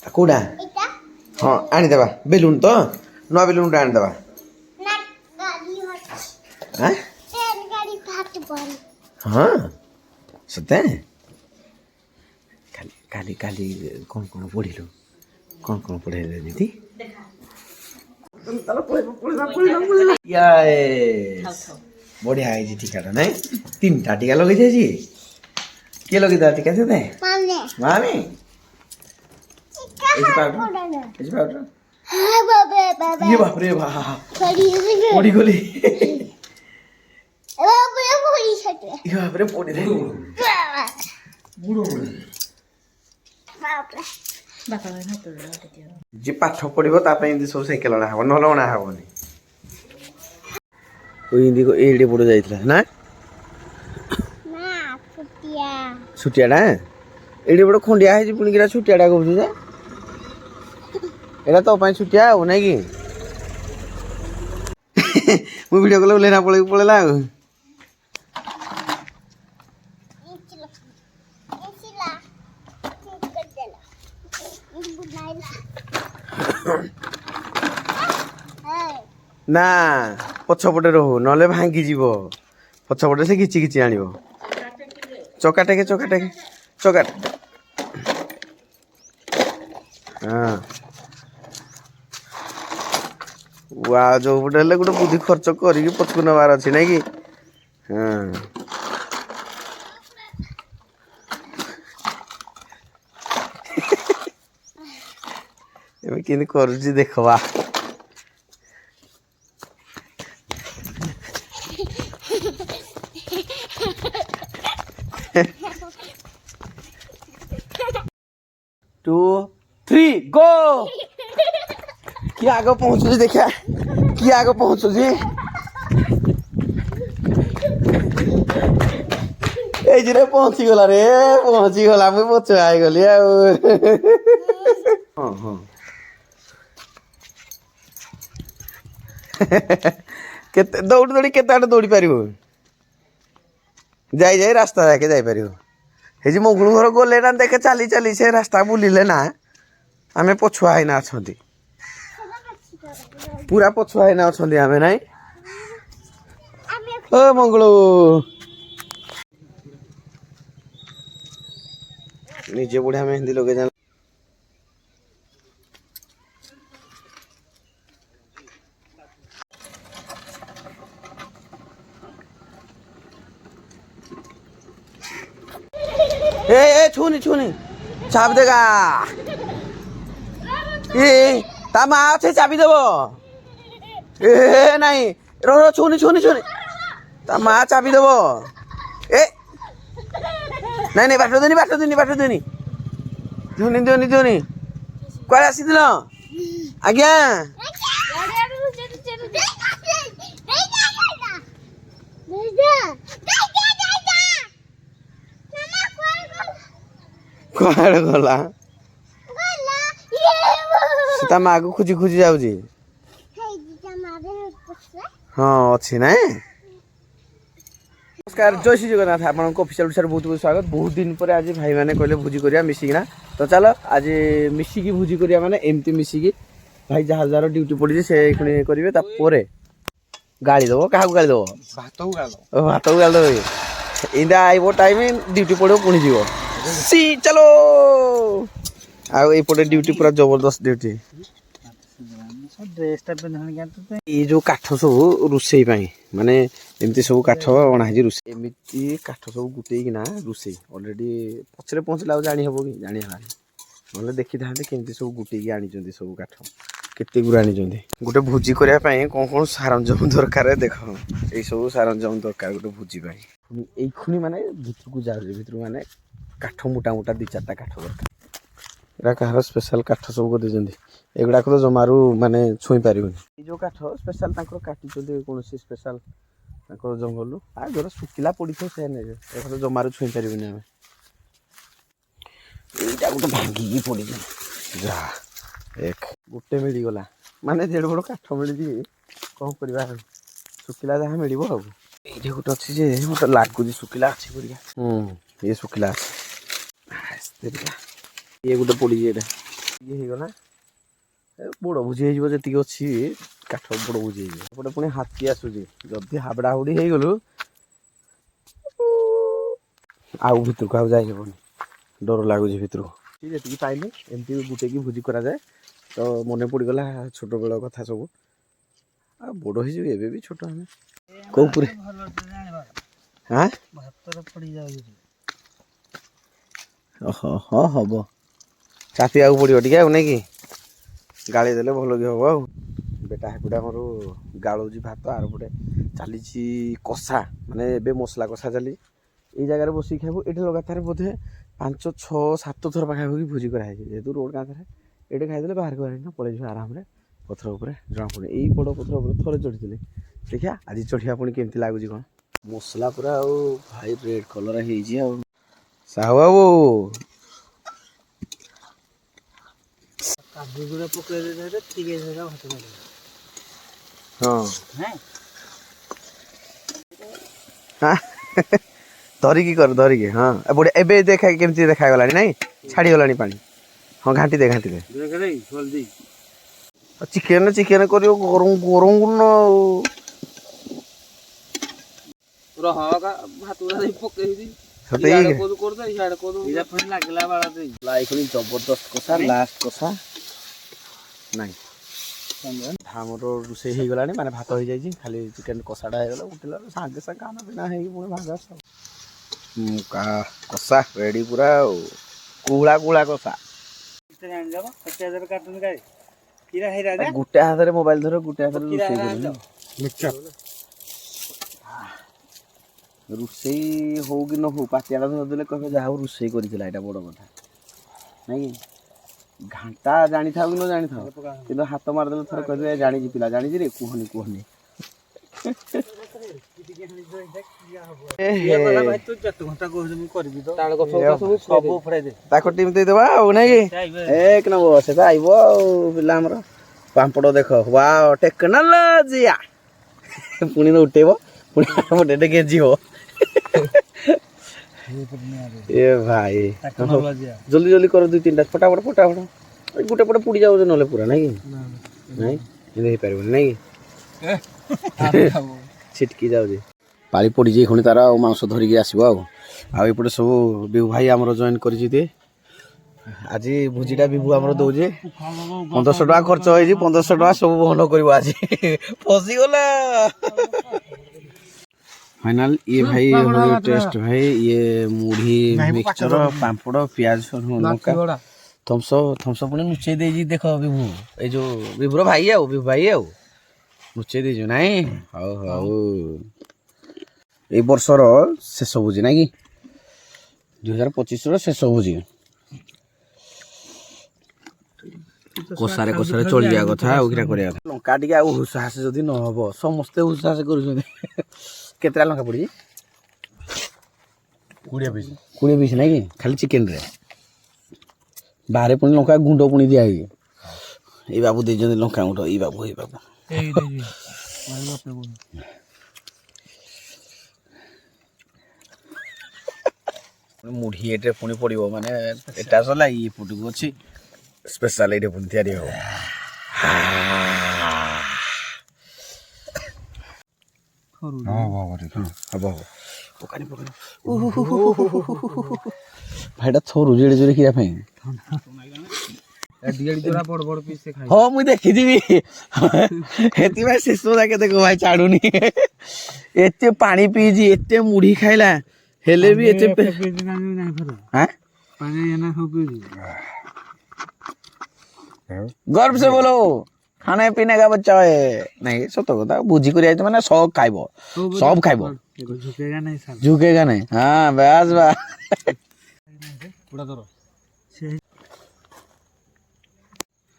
କୋଉଟା ହଁ ଆଣିଦେବା ବେଲୁନ ତ ନୂଆ ବେଲୁନଟା ଆଣିଦେବା ହଁ ସତେ କାଲି କାଲି କାଲି କ'ଣ କ'ଣ ପଢ଼ିଲୁ କ'ଣ କ'ଣ ପଢ଼େଇଲେ ଦିଦି ବଢ଼ିଆ ହେଇଛି ଟିକାଟା ନାଇଁ ତିନିଟା ଟିକା ଲଗେଇଛି ଆଜି କିଏ ଲଗେଇଦେବା ଟିକା ସେ ମାମି ବାପରେ ପଡ଼ିଗଲି ବାପରେ ପଡ଼ିଲେ ଯେ ପାଠ ପଢିବ ତା ପାଇଁ ଏମିତି ସବୁ ସାଇକେଲ ଅଣା ହବ ନହେଲେ ଅଣା ହବନି ଏମିତି ଏଇଠି ପଡି ଯାଇଥିଲା ନା ଛୁଟିଆଟା ଏଇଠି ଗୋଟେ ଖଣ୍ଡିଆ ହେଇଛି ପୁଣି କିରା ଛୁଟିଆଟା କହୁଛୁ ଯେ ଏଇଟା ତୋ ପାଇଁ ଛୁଟିଆ ଆଉ ନାଇଁ କି ମୁଁ ଭିଡ଼ିଓ କଲ୍ ଲେନା ପଳେଇଲା ଆଉ ନା ପଛପଟେ ରହୁ ନହେଲେ ଭାଙ୍ଗିଯିବ ପଛପଟେ ସେ କିଛି କିଛି ଆଣିବ ଚକା ଟେକେ ହଁ ଯୋଉ ପଟେ ହେଲେ ଗୋଟେ ବୁଦ୍ଧି ଖର୍ଚ୍ଚ କରିକି ପଛକୁ ନେବାର ଅଛି ନାଇଁ କି ହଁ ଏବେ କେମିତି କରୁଛି ଦେଖବା टू थ्री गो किए आग पहुँचुची देखा किए आग पहुँचुची ये पहुँची गला रे पहुँची गला मुझे पछुआ गली हाँ हाँ केते दौड़ी दौड़ी केते आटे दौड़ी पार जाई जाई रास्ता जाके जाई पार हे मंगुल घर गले ना देखे चली चली से रास्ता बुलिले ना आम पछुआ होना अच्छा पूरा पछुआ होना अच्छा आम ना ओ मंगलू निजे बुढ़िया मेहंदी लगे जान ए छूनी छूनी चाबी देगा ए ता माँ अच्छे चाबी देव ए नहीं रो रो छूनी छूनी छूनी ता माँ चाबी देव ए नहीं नहीं बाटो देनी धोनी धोनी धोनी कुआड़े आसी आज्ञा कुआड़े गला ता माँ को खोजी खोजी जाऊँगी हाँ अच्छी ना नमस्कार जय श्री जगन्नाथ आपन ऑफिशियल विषय बहुत बहुत स्वागत बहुत दिन पर आज भाई मैंने कहले भोजी करिया मिसिकिना तो चलो आज मिसिकी भोजी करिया माने एमती मिसिकी भाई जहाँ जार ड्यूटी पड़ी से खुणी करेंगे तापर गाड़ी दब क्या गाड़ी दब भात को गाड़ी दब इंदा आइब टाइम ड्यूटी पड़ो पुणी जीव सी चलो आउटे ड्यूटी पूरा जबरदस्त ड्यूटी ये जो काठ सब रोसई माने एमती सब काठ अणाई रोसई एमती काठ सब गुटेकिना रोसई अलरेडी पचरे पहुँचला जानी हम कि जानी ना ना देखी था केमती सब गुटेकी आनी सब काठ केते गुरा आनी गोटे भोजी करने कौन कौन सारंजम दरकार देख ये सब सारंजम दरकार गोटे भोजी ये खुणी माने भितर को जाऊे भितर माने काठ मोटा मोटा 2-4टा काठ दरकार एरा कहार स्पेशल काठ सब कर एगुड़ाक तो जमारू माने छुई पारे जो काठ स्पेशल काटी कौन स्पेशल जंगल आ जो सुखिला पड़ी थे से नहीं जमारू छुई पारे आम यहीटा गोटे भांगिकी पड़ी जा एक गोटे मिलगला माने 1.5 बड़ काठ मिली कौन करवा सुखिला जहाँ मिल ये गोटे अच्छी जे मतलब लगुच सुखिला अच्छी बढ़िया ये सुखिला ये गोटे पड़ी ଇଏ ହେଇଗଲା ବଡ଼ ଭୋଜି ହେଇଯିବ ଯେତିକି ଅଛି କାଠ ବଡ଼ ଭୋଜି ହେଇଯିବ ଏପଟେ ପୁଣି ହାତୀ ଆସୁଛି ଯଦି ହାବଡ଼ା ହାବୁଡ଼ି ହେଇଗଲୁ ଆଉ ଭିତରକୁ ଆଉ ଯାଇ ହେବନି ଡର ଲାଗୁଛି ଭିତରକୁ ଯେତିକି ପାଇଲେ ଏମିତି ଗୁଟେଇକି ଭୋଜି କରାଯାଏ ତ ମନେ ପଡ଼ିଗଲା ଛୋଟବେଳ କଥା ସବୁ ଆଉ ବଡ଼ ହେଇଯିବ ଏବେ ବି ଛୋଟ ଆମେ କୋଉ ପୁରେ ହାଁ ଓହୋ ହଁ ହବ ଚାପିବାକୁ ପଡ଼ିବ ଟିକେ ଆଉ ନାଇଁ କି ଗାଳି ଦେଲେ ଭଲ କି ହବ ଆଉ ବେଟା ହେପଟେ ଆମର ଗାଳୁଛି ଭାତ ଆର ପଟେ ଚାଲିଛି କଷା ମାନେ ଏବେ ମସଲା କଷା ଚାଲିଛି ଏଇ ଜାଗାରେ ବସିକି ଖାଇବୁ ଏଠି ଲଗାତାର ବୋଧେ 5, 6, 7 ଥର ପାଖାପାଖି ଭୋଜି କରାହେଇଛି ଯେହେତୁ ରୋଡ଼ କାନ୍ଥରେ ଏଠି ଖାଇଦେଲେ ବାହାରକୁ ବାହାରିକିନା ପଳେଇଯିବ ଆରାମରେ ପଥର ଉପରେ ଜଣାପଡ଼େ ଏଇ ବଡ଼ ପଥର ଉପରେ ଥରେ ଚଢ଼ିଥିଲେ ଦେଖିଆ ଆଜି ଚଢ଼ିବା ପୁଣି କେମିତି ଲାଗୁଛି କ'ଣ ମସଲା ପୁରା ଆଉ ଭାଇ ରେଡ୍ କଲର୍ ହେଇଛି ଆଉ ସାହୁ ବାବୁ ହଁ ଧରିକି କର ଧରିକି ହଁ ଏବେ ଦେଖା କେମିତି ଦେଖାଗଲାଣି ନାଇଁ ଛାଡ଼ିଗଲାଣି ପାଣି ହଁ ଘାଣ୍ଟି ଦେ ଚିକେନ କରିବ ଗରମ ଗରମ ଗୁଣ ଜବରଦସ୍ତ କଷା ଲାଷ୍ଟ କଷା ନାଇଁ ଆମର ରୋଷେଇ ହେଇଗଲାଣି ମାନେ ଭାତ ହେଇଯାଇଛି ଖାଲି ଚିକେନ କଷାଟା ହେଇଗଲା ଉଠିଲା ସାଙ୍ଗେ ସାଙ୍ଗେ ଖାନା ପିନା ହେଇକି ପୁଣି ଭାତ କଷା ରେଡ଼ି ପୁରା ଆଉ କୁହୁଳା କୁହୁଳା କଷା ଗୋଟେ ହାତରେ ମୋବାଇଲ ଧର ଗୋଟେ ହାତରେ ରୋଷେଇ ହଉ କି ନ ହଉ ପାତିଆଟା ଧରିଦେଲେ କହିବେ ଯାହା ହଉ ରୋଷେଇ କରିଥିଲା ଏଇଟା ବଡ଼ କଥା ନାଇଁ କି ଘାଣ୍ଟା ଜାଣିଥାଉ କି ନ ଜାଣିଥାଉ କିନ୍ତୁ ହାତ ମାରିଦେଲେ ଥରେ କହିଦେଲେ ଜାଣିଛି ପିଲା ଜାଣିଛି ରେ କୁହନି କୁହନି ତାକୁ ଟିମ୍ ଦେଇଦେବା ଆଉ ନାଇଁ କି ଏକ ନମ୍ବର ସେ ତ ଆଇବ ଆଉ ପିଲା ଆମର ପାମ୍ପଡ଼ ଦେଖ ୱାଓ ଟେକ୍ନୋଲୋଜି ପୁଣି ଉଠେଇବ ପୁଣି ଗୋଟେ ଗେଞ୍ଜିବ ଏ ଭାଇ ଜଲ୍ଦି ଜଲ୍ଦି କର 2-3ଟା ଫଟାଫଟ ଗୋଟେ ପଟେ ପୁଡ଼ି ଯାଉଛି ନହେଲେ ପୁରା ନାଇଁ କି ନାଇଁ ଏମିତି ହେଇପାରିବନି ନାଇଁ କି ଛିଟକି ଯାଉଛି ପାଳି ପଡ଼ିଛି ପୁଣି ତାର ଆଉ ମାଂସ ଧରିକି ଆସିବ ଆଉ ଏପଟେ ସବୁ ବିଭୁ ଭାଇ ଆମର ଜଏନ୍ କରିଛି ତେ ଆଜି ଭୋଜିଟା ବିଭୁ ଆମର ଦଉଛି 1500 ଟଙ୍କା ଖର୍ଚ୍ଚ ହେଇଛି 1500 ଟଙ୍କା ସବୁ ବହନ କରିବ ଆଜି ଫସିଗଲା फाइनल ये भाई टेस्ट भाई ये मुढ़ी मिक्सचर पांपड़ प्याज लंका थम्स पुणी लुचेई देजी देख विभु ये जो विभुर भाई आउ लुचेई देजु नाई हाउ हाउ ए वर्षर शेष भोजी ना कि 2025 शेष भोजी कषारे कषारे चली जाए कथा आउ किरा करिया लंका टिके आउ हुसास जदी न हबो समस्ते हुसास करूछन केतरा लंका पड़ी 20 पीस ना कि खाली चिकेन रे बाहर पुणी लंका गुंड पुणी दिया है ये बाबू दे लंका गुंड ये बाबू मुढ़ी एटे पुणी पड़ो माने एटा सला ये पुटको अच्छी स्पेशल एटे पुणी तैयारी हो भाईटा थोरू जेड़े जेड़े किया फाइन हाँ मुझे देखी थी हेती भाई शेष जाके देखो भाई छाड़ूनी एते पानी पीजी एते मुढ़ी खाइला हेले भी एते हां गर्व से बोलो खाने पीने का बच्चा है नहीं सत कथा बुझी कर मैंने सब खाइबो सब खाइबो झुकेगा नहीं हाँ बस बस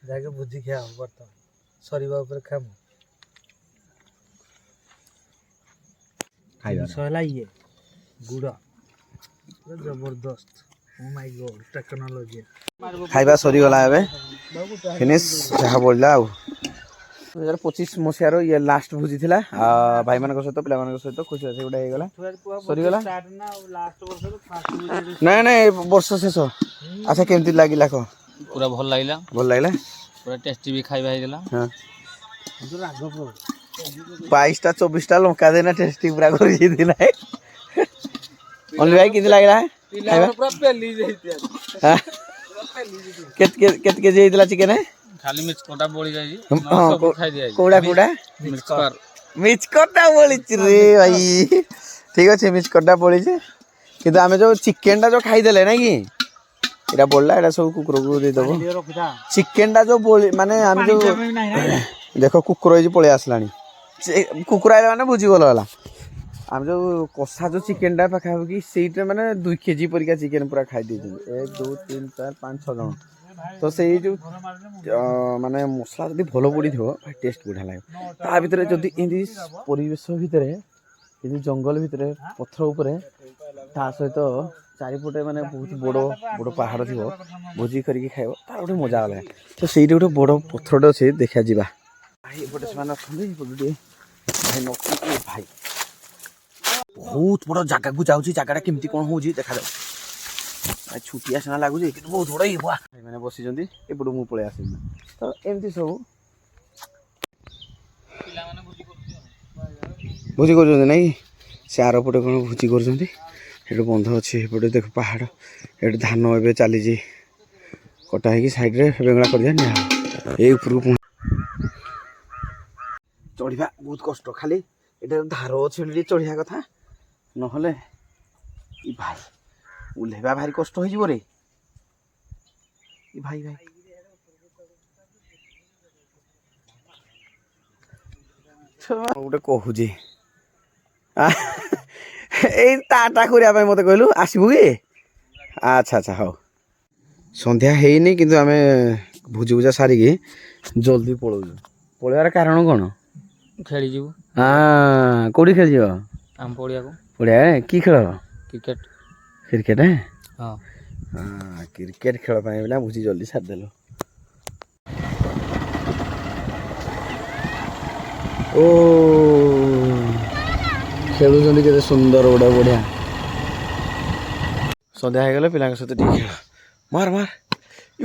जाके बुझी खिया बर्तन सरीबा ऊपर खामु खाइबा सहला ये गुड़ा जबरदस्त ओ माय गॉड टेक्नोलॉजी खाइबा सरी गला एबे फिनिश जहा बोलला 2025 मसियार ये लास्ट भोजी थिला भाई मान सहित पिला मान सहित खुशी से गोटे हो गला सरी गला नहीं नहीं वर्ष शेष अच्छा केमती लागिला को पूरा भल लागला ଭଲ ଲାଗିଲା पूरा टेस्टी भी खाଇବା ହେଇଥିଲା ହଁ ରାଗ ପ୍ରଭୁ 22ଟା 24ଟା ଲଙ୍କା ଦେନା ଟେଷ୍ଟି ପୁରା କରି ଦେଇଥିଲା ଅନଲି ଭାଇ କେମିତି ଲାଗିଲା ଖାଇବା ପୁରା ପେଲି ଯାଇଥିଲା ହଁ? କେତେ କେଜି ହେଇଥିଲା ଚିକେନ ଖାଲି ମିକ୍ସ କୋଟା ବଳି ଯାଇଛି ହଁ ସବୁ ଖାଇ ଦିଆ କୋଉଟା କୋଉଟା ମିକ୍ସ କର ମିଚକଟା ବଳିଛି ରେ ଭାଇ ଠିକ ଅଛି ମିଚକଟା ବଳିଛି କିନ୍ତୁ ଆମେ ଯୋଉ ଚିକେନଟା ଯୋଉ ଖାଇଦେଲେ ନାଇଁ କି ଏଇଟା ବଳିଲା ଏଇଟା ସବୁ କୁକୁରକୁ ଦେଇଦବ ଚିକେନଟା ଯୋଉ ବଳି ମାନେ ଆମେ ଯୋଉ ଦେଖ କୁକୁର ହେଇଛି ପଳେଇ ଆସିଲାଣି କୁକୁର ଆଇଲା ମାନେ ବୁଝି ଭଲ ହେଲା ଆମେ ଯୋଉ କଷା ଯୋଉ ଚିକେନଟା ପାଖାପାଖି ସେଇଟା ମାନେ 2 କେଜି ପରିକା ଚିକେନ ପୁରା ଖାଇ ଦେଇଛନ୍ତି 1 2 3 4 5 6 ଜଣ ତ ସେଇ ଯୋଉ ମାନେ ମସଲା ଯଦି ଭଲ ପଡ଼ିଥିବ ଟେଷ୍ଟ ବଢ଼ିଆ ଲାଗେ ତା ଭିତରେ ଯଦି ଏମିତି ପରିବେଶ ଭିତରେ ଏମିତି ଜଙ୍ଗଲ ଭିତରେ ପଥର ଉପରେ ତା ସହିତ ଚାରିପଟେ ମାନେ ବହୁତ ବଡ଼ ବଡ଼ ପାହାଡ଼ ଥିବ ଭୋଜି କରିକି ଖାଇବ ତାର ଗୋଟେ ମଜା ଅଲଗା ତ ସେଇଠି ଗୋଟେ ବଡ଼ ପଥରଟେ ଅଛି ଦେଖିବା ଯିବା ଭାଇ ଏପଟେ ସେମାନେ ଅଛନ୍ତି ଏପଟେ ଟିକେ ଭାଇ ନଛନ୍ତି ଭାଇ ବହୁତ ବଡ଼ ଜାଗାକୁ ଯାଉଛି ଜାଗାଟା କେମିତି କ'ଣ ହେଉଛି ଦେଖାଯାଉ ଭାଇ ଛୁଟିଆ ସିନା ଲାଗୁଛି କିନ୍ତୁ ବହୁତ ବଡ଼ ଇଏ ଭାଇମାନେ ବସିଛନ୍ତି ଏପଟୁ ମୁଁ ପଳେଇ ଆସିବି ତ ଏମିତି ସବୁ ଭୋଜି କରୁଛନ୍ତି ନାଇଁ ସେ ଆର ପଟେ କ'ଣ ଭୋଜି କରୁଛନ୍ତି ଏଠୁ ବନ୍ଧ ଅଛି ଏପଟେ ଦେଖ ପାହାଡ଼ ଏଠୁ ଧାନ ଏବେ ଚାଲିଛି କଟା ହେଇକି ସାଇଡ଼ରେ ବେଙ୍ଗଳା କରିଦିଆ ନିଆ ଏଇ ଉପରକୁ ଚଢ଼ିବା ବହୁତ କଷ୍ଟ ଖାଲି ଏଇଟା ଧାର ଅଛି ବୋଲି ଟିକେ ଚଢ଼ିବା କଥା ନହେଲେ ଇ ଭାଇ ଓହ୍ଲେଇବା ଭାରି କଷ୍ଟ ହେଇଯିବ ରେ ଇ ଭାଇ ଭାଇ ଗୋଟେ କହୁଛି ଏଇ ଟା କରିବା ପାଇଁ ମତେ କହିଲୁ ଆସିବୁ କି ଆଚ୍ଛା ଆଚ୍ଛା ହଉ ସନ୍ଧ୍ୟା ହେଇନି କିନ୍ତୁ ଆମେ ଭୋଜି ଭୁଜା ସାରିକି ଜଲ୍ଦି ପଳଉଛୁ ପଳେଇବାର କାରଣ କ'ଣ ଖେଳିଯିବୁ ହଁ କୋଉଠି ଖେଳିଯିବ ଆମ ପଡ଼ିଆକୁ ପଡ଼ିଆ କି ଖେଳ କ୍ରିକେଟ କ୍ରିକେଟ ହଁ କ୍ରିକେଟ ଖେଳ ପାଇଁ ନା ଭୋଜି ଜଲ୍ଦି ସାରିଦେଲୁ ଓ ଖେଳୁଛନ୍ତି କେତେ ସୁନ୍ଦର ଗୋଟେ ବଢ଼ିଆ ସନ୍ଧ୍ୟା ହେଇଗଲେ ପିଲାଙ୍କ ସହିତ ଟିକେ ଖେଳ ମାର ମାର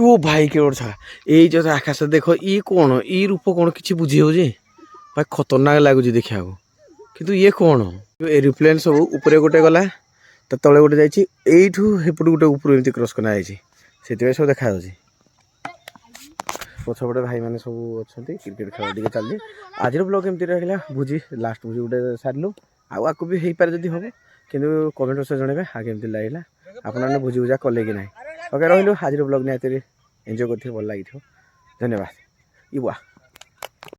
ଓ ଭାଇ କେଉଟ ଛାଡ଼ ଏଇ ଯୋଉ ଆକାଶ ଦେଖ ଇଏ କ'ଣ ଇ ରୂପ କ'ଣ କିଛି ବୁଝି ହେଉଛି ଭାଇ ଖତରନାକ ଲାଗୁଛି ଦେଖିବାକୁ କିନ୍ତୁ ଇଏ କ'ଣ ଏରୋପ୍ଲେନ୍ ସବୁ ଉପରେ ଗୋଟେ ଗଲା ତା ତଳେ ଗୋଟେ ଯାଇଛି ଏଇଠୁ ସେପଟୁ ଗୋଟେ ଉପରୁ ଏମିତି କ୍ରସ୍ କରା ଯାଇଛି ସେଥିପାଇଁ ସବୁ ଦେଖାଯାଉଛି ପଛପଟେ ଭାଇମାନେ ସବୁ ଅଛନ୍ତି କ୍ରିକେଟ ଖେଳ ଟିକେ ଚାଲିଛି ଆଜିର ବ୍ଲଗ୍ ଏମିତି ରହିଲା ଭୋଜି ଲାଷ୍ଟ ଭୋଜି ଗୋଟେ ସାରିଲୁ ଆଉ ଆକୁ ବି ହେଇପାରେ ଯଦି ହେବ କିନ୍ତୁ କମେଣ୍ଟ ବକ୍ସରେ ଜଣାଇବେ ଆগে କେମିତି ଲାଗିଲା ଆପଣମାନେ ଭୋଜି ଭୁଜା କଲେ କି ନାହିଁ ଓକେ ରହିଲୁ ଆଜିର ବ୍ଲଗ୍ ନିହାତି ଏନ୍ଜୟ କରିଥିବେ ଭଲ ଲାଗିଥିବ ଧନ୍ୟବାଦ ଇ ବା